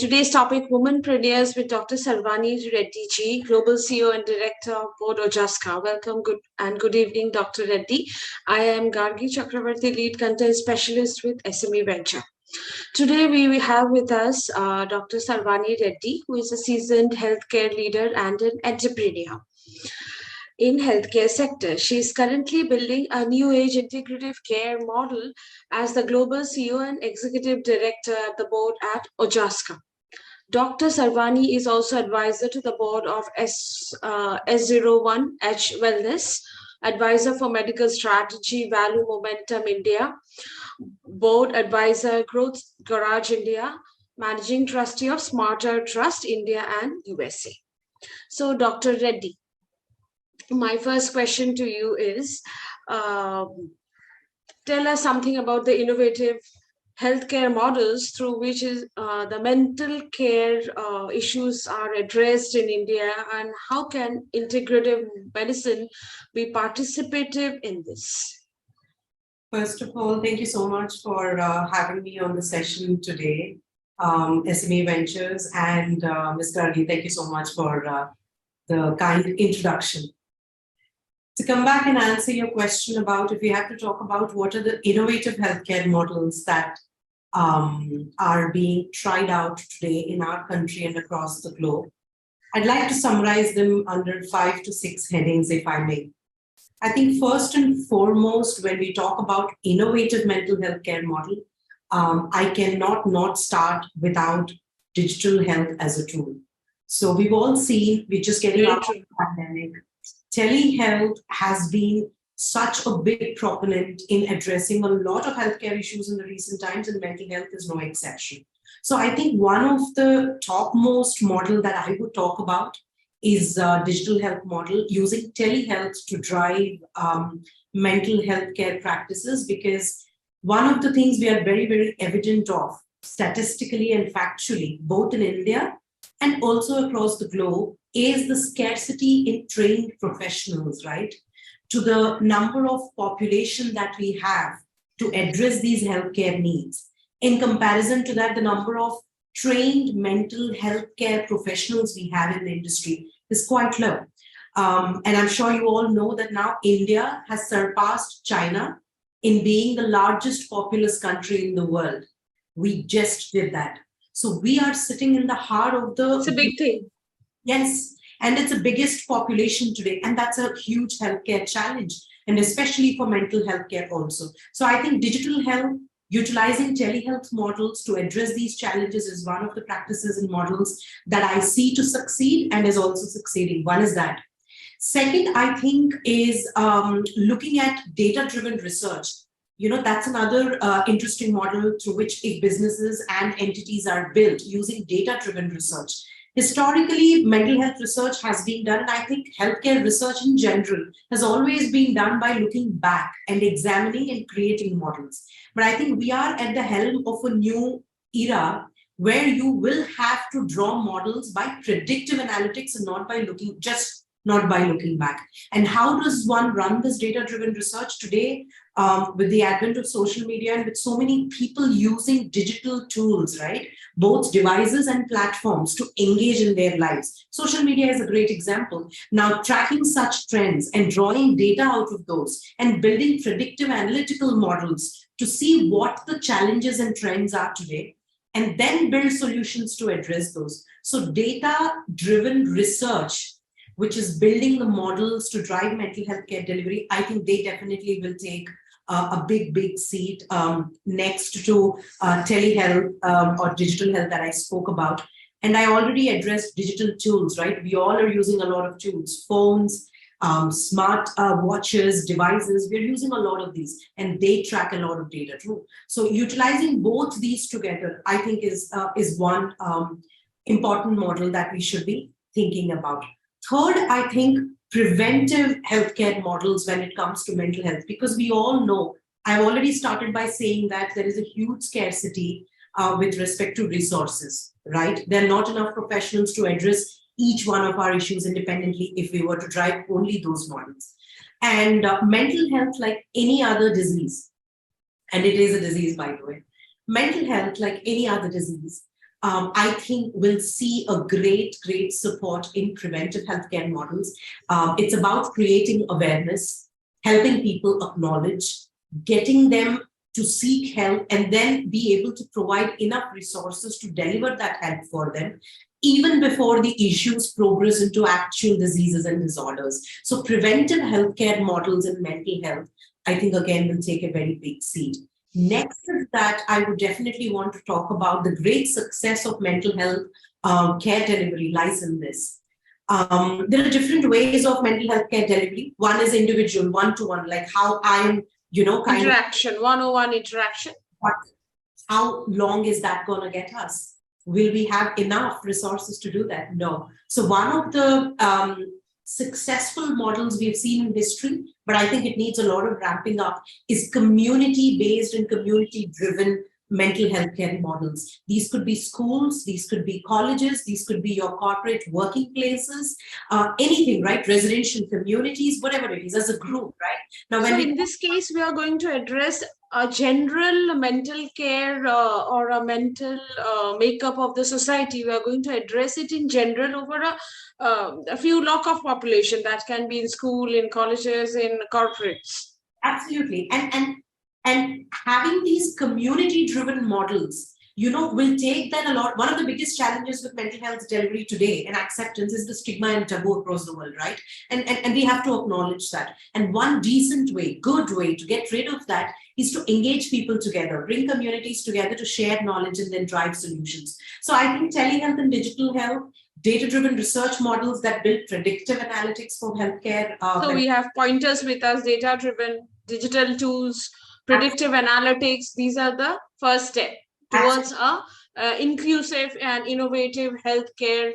today's topic, Womanpreneurs with Dr. Sarvani Reddy ji, Global CEO and Director of Board Ojaska. Welcome good evening, Dr. Reddy. I am Gargi Chakravarti, Lead Content Specialist with SMEVenture. Today we have with us Dr. Sarvani Reddy, who is a seasoned healthcare leader and an entrepreneur in healthcare sector. She is currently building a new age integrative care model as the global CEO and executive director at the board at Ojaska. Dr. Sarvani is also advisor to the board of S01H Wellness, advisor for medical strategy, value momentum India, board advisor, Growth Garage India, managing trustee of Smarter Trust India and USA. So, Dr. Reddy, my first question to you is, tell us something about the innovative healthcare models through which the mental care issues are addressed in India, and how can integrative medicine be participative in this? First of all, thank you so much for having me on the session today, SMEVentures, and Ms. Gargi, thank you so much for the kind introduction. To come back and answer your question about if we have to talk about what are the innovative healthcare models that are being tried out today in our country and across the globe, I'd like to summarize them under 5 to 6 headings, if I may. I think first and foremost, when we talk about innovative mental health care model, I cannot not start without digital health as a tool. So we've all seen, we're just getting out of the pandemic. Telehealth has been such a big proponent in addressing a lot of healthcare issues in the recent times, and mental health is no exception. So I think one of the topmost model that I would talk about is digital health model using telehealth to drive mental health care practices, because one of the things we are very, very evident of statistically and factually, both in India and also across the globe, is the scarcity in trained professionals, right? To the number of population that we have to address these healthcare needs. In comparison to that, the number of trained mental health care professionals we have in the industry is quite low. And I'm sure you all know that now India has surpassed China in being the largest populous country in the world. We just did that. So we are sitting in the heart of the... It's a big thing. Yes, and it's the biggest population today, and that's a huge healthcare challenge, and especially for mental health care also. So I think digital health, utilizing telehealth models to address these challenges is one of the practices and models that I see to succeed and is also succeeding. One is that. Second, I think, is looking at data-driven research. You know, that's another interesting model through which businesses and entities are built using data-driven research. Historically, mental health research has been done, and I think healthcare research in general has always been done by looking back and examining and creating models. But I think we are at the helm of a new era where you will have to draw models by predictive analytics and not by looking back. And how does one run this data-driven research today with the advent of social media and with so many people using digital tools, right? Both devices and platforms to engage in their lives. Social media is a great example. Now, tracking such trends and drawing data out of those and building predictive analytical models to see what the challenges and trends are today, and then build solutions to address those. So data-driven research, which is building the models to drive mental health care delivery, I think they definitely will take a big seat next to telehealth or digital health that I spoke about. And I already addressed digital tools, right? We all are using a lot of tools, phones, smart watches, devices. We're using a lot of these, and they track a lot of data too. So utilizing both these together, I think is one important model that we should be thinking about. Third, I think preventive healthcare models when it comes to mental health, because we all know, I've already started by saying that there is a huge scarcity with respect to resources, right? There are not enough professionals to address each one of our issues independently if we were to drive only those models. And mental health, like any other disease, and it is a disease, by the way, mental health, like any other disease, I think we'll see a great support in preventive healthcare models. It's about creating awareness, helping people acknowledge, getting them to seek help, and then be able to provide enough resources to deliver that help for them, even before the issues progress into actual diseases and disorders. So preventive healthcare models in mental health, I think, again, will take a very big seat. Next is that I would definitely want to talk about the great success of mental health care delivery lies in this. There are different ways of mental health care delivery. One is individual, one-to-one, like how I'm, kind interaction, of, 101 interaction. But how long is that going to get us? Will we have enough resources to do that? No. So one of the successful models we've seen in history, but I think it needs a lot of ramping up, is community-based and community-driven mental health care models. These could be schools, these could be colleges, these could be your corporate working places, anything, right? Residential communities, whatever it is, as a group, right? Now, so in this case, we are going to address a general mental care or a mental makeup of the society. We are going to address it in general over a few lakh of population that can be in school, in colleges, in corporates. Absolutely. And having these community-driven models, will take that a lot. One of the biggest challenges with mental health delivery today and acceptance is the stigma and taboo across the world, right? And we have to acknowledge that. And one decent way, good way to get rid of that is to engage people together, bring communities together to share knowledge and then drive solutions. So I think telehealth and digital health, data-driven research models that build predictive analytics for healthcare. So we have pointers with us, data-driven digital tools, predictive analytics. These are the first step towards a inclusive and innovative healthcare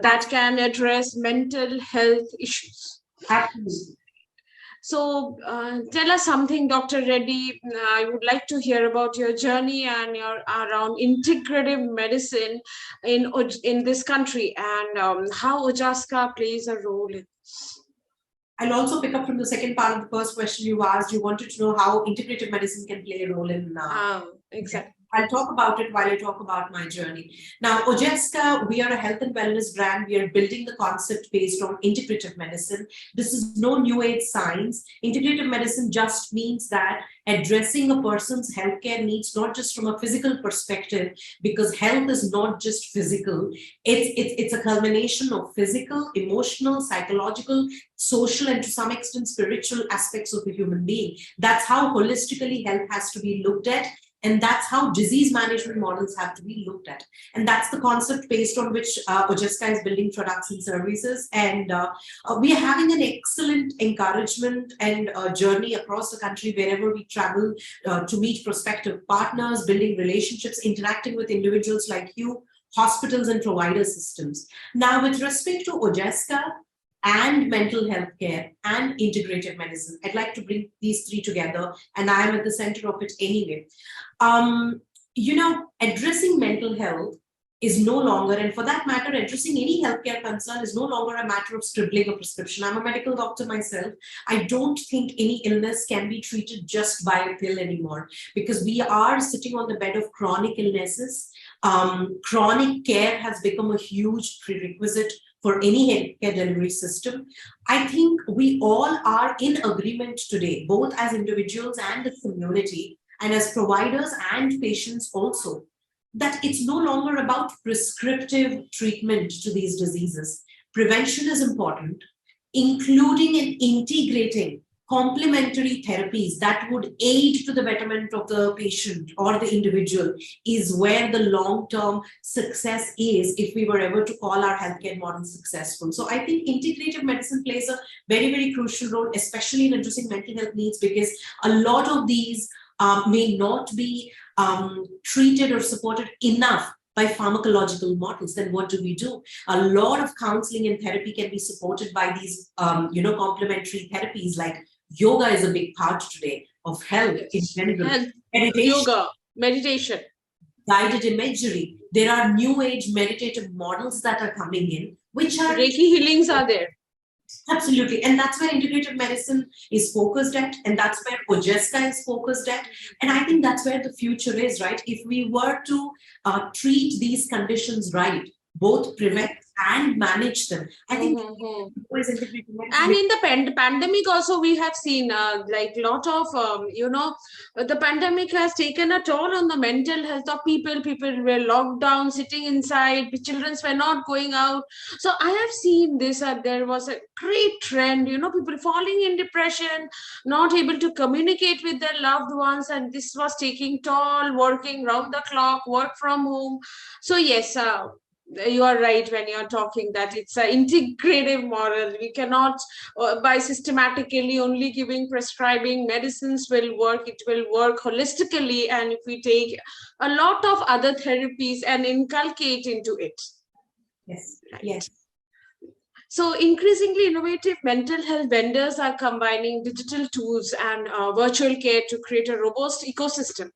that can address mental health issues. Absolutely. So tell us something, Dr. Reddy. I would like to hear about your journey and your around integrative medicine in this country and how Ojaska plays a role in this. I'll also pick up from the second part of the first question you asked. You wanted to know how integrative medicine can play a role in. Exactly. I'll talk about it while I talk about my journey. Now, Ojaska, we are a health and wellness brand. We are building the concept based on integrative medicine. This is no new age science. Integrative medicine just means that addressing a person's healthcare needs, not just from a physical perspective, because health is not just physical. It's a culmination of physical, emotional, psychological, social, and to some extent spiritual aspects of the human being. That's how holistically health has to be looked at. And that's how disease management models have to be looked at. And that's the concept based on which Ojaska is building products and services. And we are having an excellent encouragement and journey across the country wherever we travel to meet prospective partners, building relationships, interacting with individuals like you, hospitals and provider systems. Now, with respect to Ojaska and mental health care and integrative medicine, I'd like to bring these three together, and I am at the center of it anyway. Addressing mental health is no longer, and for that matter, addressing any healthcare concern is no longer a matter of scribbling a prescription. I'm a medical doctor myself. I don't think any illness can be treated just by a pill anymore, because we are sitting on the bed of chronic illnesses. Chronic care has become a huge prerequisite for any healthcare delivery system. I think we all are in agreement today, both as individuals and the community, and as providers and patients also, that it's no longer about prescriptive treatment to these diseases. Prevention is important, including and integrating complementary therapies that would aid to the betterment of the patient or the individual is where the long-term success is if we were ever to call our healthcare model successful. So I think integrative medicine plays a very, very crucial role, especially in addressing mental health needs, because a lot of these may not be treated or supported enough by pharmacological models. Then what do? A lot of counseling and therapy can be supported by these, complementary therapies. Like yoga is a big part today of health in general. Meditation, yoga, meditation, guided imagery. There are new age meditative models that are coming in, which are Reiki healings are there. Absolutely. And that's where integrative medicine is focused at. And that's where Ojaska is focused at. And I think that's where the future is, right? If we were to treat these conditions right, both prevent and manage them, I think always integrative And medicine. in the pandemic also, we have seen like lot of, the pandemic has taken a toll on the mental health of people. People were locked down, sitting inside. The children were not going out. So I have seen this. There was a great trend, people falling in depression, not able to communicate with their loved ones. And this was taking toll, working round the clock, work from home. So yes, you are right when you're talking that it's an integrative model. We cannot by systematically only giving prescribing medicines will work. It will work holistically, and if we take a lot of other therapies and inculcate into it. Yes. Right. Yes. So increasingly innovative mental health vendors are combining digital tools and virtual care to create a robust ecosystem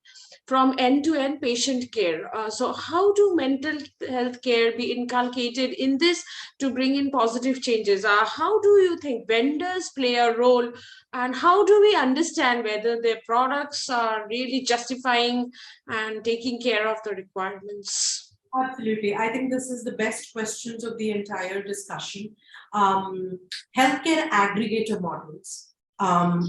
from end-to-end patient care. So how do mental health care be inculcated in this to bring in positive changes? How do you think vendors play a role, and how do we understand whether their products are really justifying and taking care of the requirements? Absolutely. I think this is the best questions of the entire discussion. Healthcare aggregator models,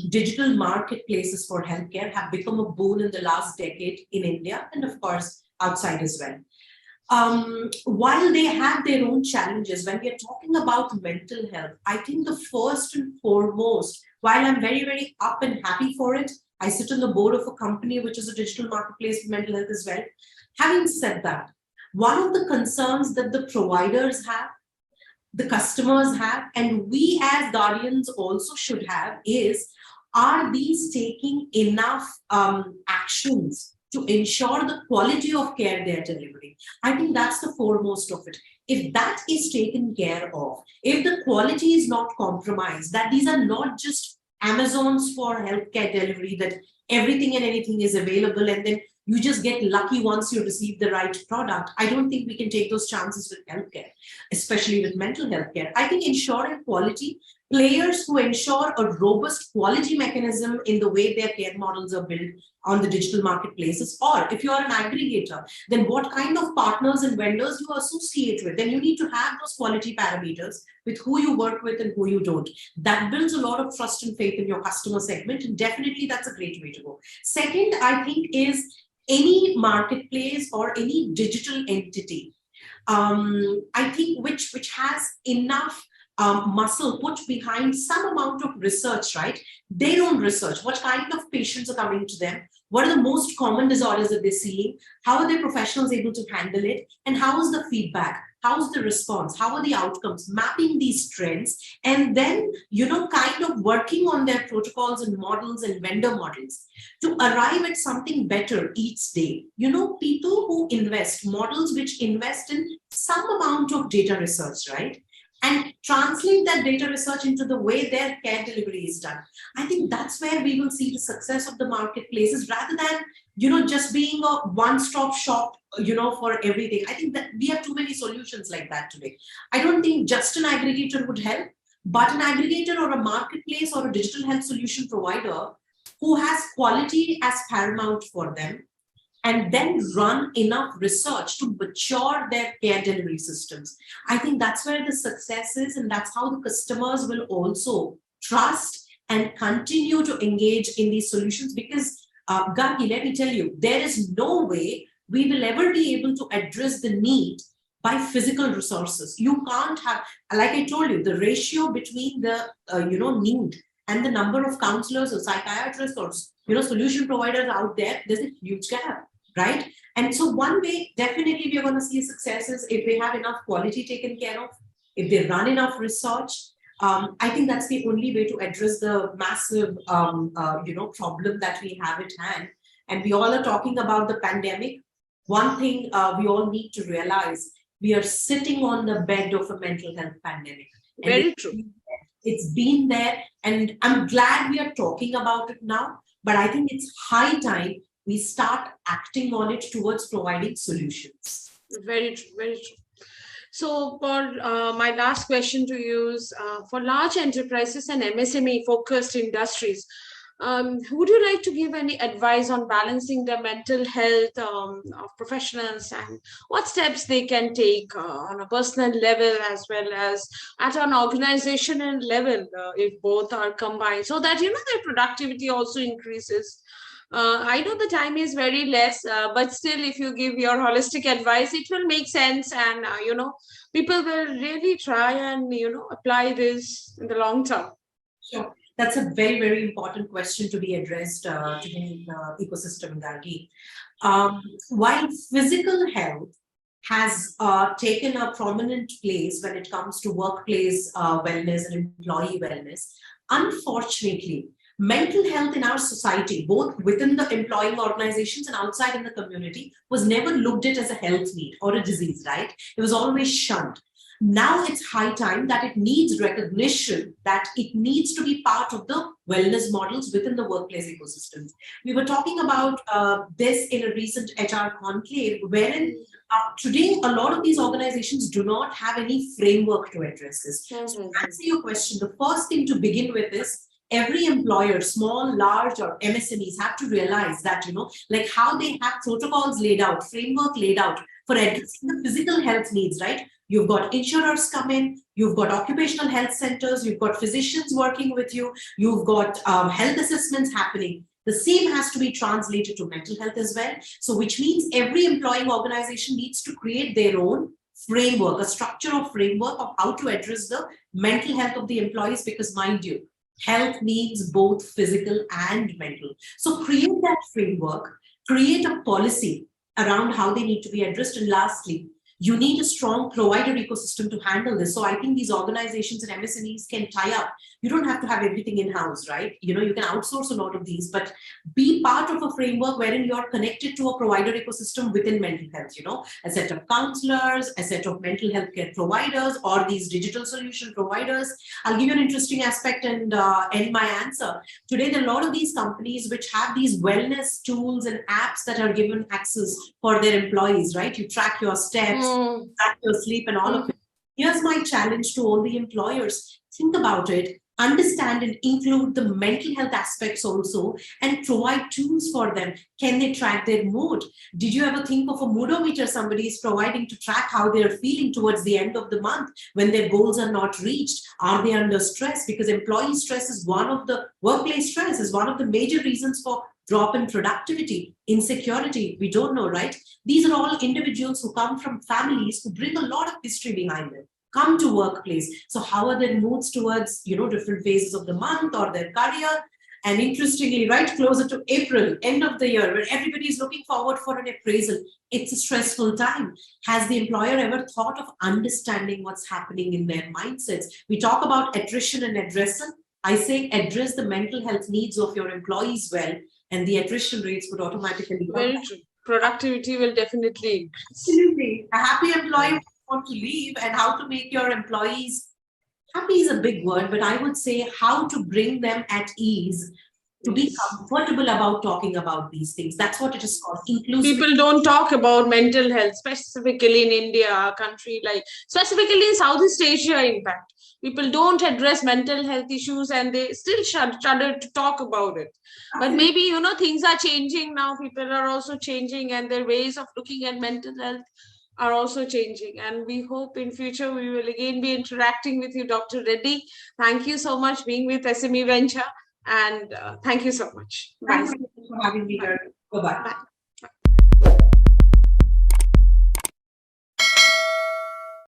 digital marketplaces for healthcare have become a boon in the last decade in India and, of course, outside as well. While they have their own challenges, when we are talking about mental health, I think the first and foremost, while I'm very, very up and happy for it, I sit on the board of a company which is a digital marketplace for mental health as well. Having said that, one of the concerns that the providers have, the customers have, and we as guardians also should have is, are these taking enough actions to ensure the quality of care they're delivering? I think that's the foremost of it. If that is taken care of, if the quality is not compromised, that these are not just Amazons for healthcare delivery, that everything and anything is available and then you just get lucky once you receive the right product. I don't think we can take those chances with healthcare, especially with mental health care. I think ensuring quality, players who ensure a robust quality mechanism in the way their care models are built on the digital marketplaces, or if you are an aggregator, then what kind of partners and vendors you associate with, then you need to have those quality parameters with who you work with and who you don't. That builds a lot of trust and faith in your customer segment, and definitely that's a great way to go. Second, I think, is any marketplace or any digital entity, I think, which has enough muscle put behind some amount of research, right? Their own research. What kind of patients are coming to them? What are the most common disorders that they're seeing? How are their professionals able to handle it? And how is the feedback? How's the response? How are the outcomes? Mapping these trends and then, kind of working on their protocols and models and vendor models to arrive at something better each day. People who invest, models which invest in some amount of data research, right? And translate that data research into the way their care delivery is done. I think that's where we will see the success of the marketplaces rather than, just being a one-stop shop, for everything. I think that we have too many solutions like that today. I don't think just an aggregator would help, but an aggregator or a marketplace or a digital health solution provider who has quality as paramount for them, and then run enough research to mature their care delivery systems. I think that's where the success is, and that's how the customers will also trust and continue to engage in these solutions. Because, Gargi, let me tell you, there is no way we will ever be able to address the need by physical resources. You can't have, like I told you, the ratio between the need and the number of counselors or psychiatrists or solution providers out there, there's a huge gap. Right? And so one way definitely we're going to see success is if they have enough quality taken care of, if they run enough research. I think that's the only way to address the massive, problem that we have at hand. And we all are talking about the pandemic. One thing we all need to realize, we are sitting on the bed of a mental health pandemic. Very true. It's been there, and I'm glad we are talking about it now. But I think it's high time we start acting on it towards providing solutions. Very true, very true. So for my last question to you is, for large enterprises and MSME focused industries, would you like to give any advice on balancing the mental health of professionals, and what steps they can take on a personal level as well as at an organizational level, if both are combined, so that their productivity also increases? I know the time is very less, but still, if you give your holistic advice, it will make sense, and people will really try and apply this in the long term. Sure. That's a very, very important question to be addressed today in the ecosystem, Gargi. While physical health has taken a prominent place when it comes to workplace wellness and employee wellness, unfortunately, mental health in our society, both within the employing organizations and outside in the community, was never looked at as a health need or a disease, right? It was always shunned. Now it's high time that it needs recognition, that it needs to be part of the wellness models within the workplace ecosystems. We were talking about this in a recent HR conclave, wherein today a lot of these organizations do not have any framework to address this. So to answer your question, the first thing to begin with is every employer, small, large, or MSMEs, have to realize that, like how they have protocols laid out, framework laid out for addressing the physical health needs, right? You've got insurers come in, you've got occupational health centers, you've got physicians working with you, you've got health assessments happening. The same has to be translated to mental health as well. So which means every employing organization needs to create their own framework, a structure of framework of how to address the mental health of the employees, because mind you, health means both physical and mental. So create that framework, create a policy around how they need to be addressed. And lastly, you need a strong provider ecosystem to handle this. So I think these organizations and MSMEs can tie up. You don't have to have everything in-house, right? You can outsource a lot of these, but be part of a framework wherein you're connected to a provider ecosystem within mental health, a set of counselors, a set of mental health care providers, or these digital solution providers. I'll give you an interesting aspect and end my answer. Today, there are a lot of these companies which have these wellness tools and apps that are given access for their employees, right? You track your steps, track your sleep, and all of it. Here's my challenge to all the employers. Think about it, understand and include the mental health aspects also, and provide tools for them. Can they track their mood? Did you ever think of a moodometer somebody is providing to track how they're feeling towards the end of the month when their goals are not reached? Are they under stress? Because employee stress is workplace stress is one of the major reasons for drop in productivity, insecurity, we don't know, right? These are all individuals who come from families who bring a lot of history behind them, come to workplace. So how are their moods towards, different phases of the month or their career? And interestingly, right closer to April, end of the year, where everybody is looking forward for an appraisal, it's a stressful time. Has the employer ever thought of understanding what's happening in their mindsets? We talk about attrition and addressal. I say address the mental health needs of your employees well, and the attrition rates would automatically go Very down. true. Productivity will definitely increase. Absolutely. A happy employee would want to leave, and how to make your employees happy is a big word, but I would say how to bring them at ease, to be comfortable about talking about these things. That's what it is called. Inclusive. People don't talk about mental health, specifically in India, a country like, specifically in Southeast Asia, in fact. People don't address mental health issues and they still shudder to talk about it. But maybe, things are changing now. People are also changing and their ways of looking at mental health are also changing. And we hope in future we will again be interacting with you, Dr. Reddy. Thank you so much being with SMEVenture. And thank you so much. Bye. Thank you for having me here. Bye-bye. Bye.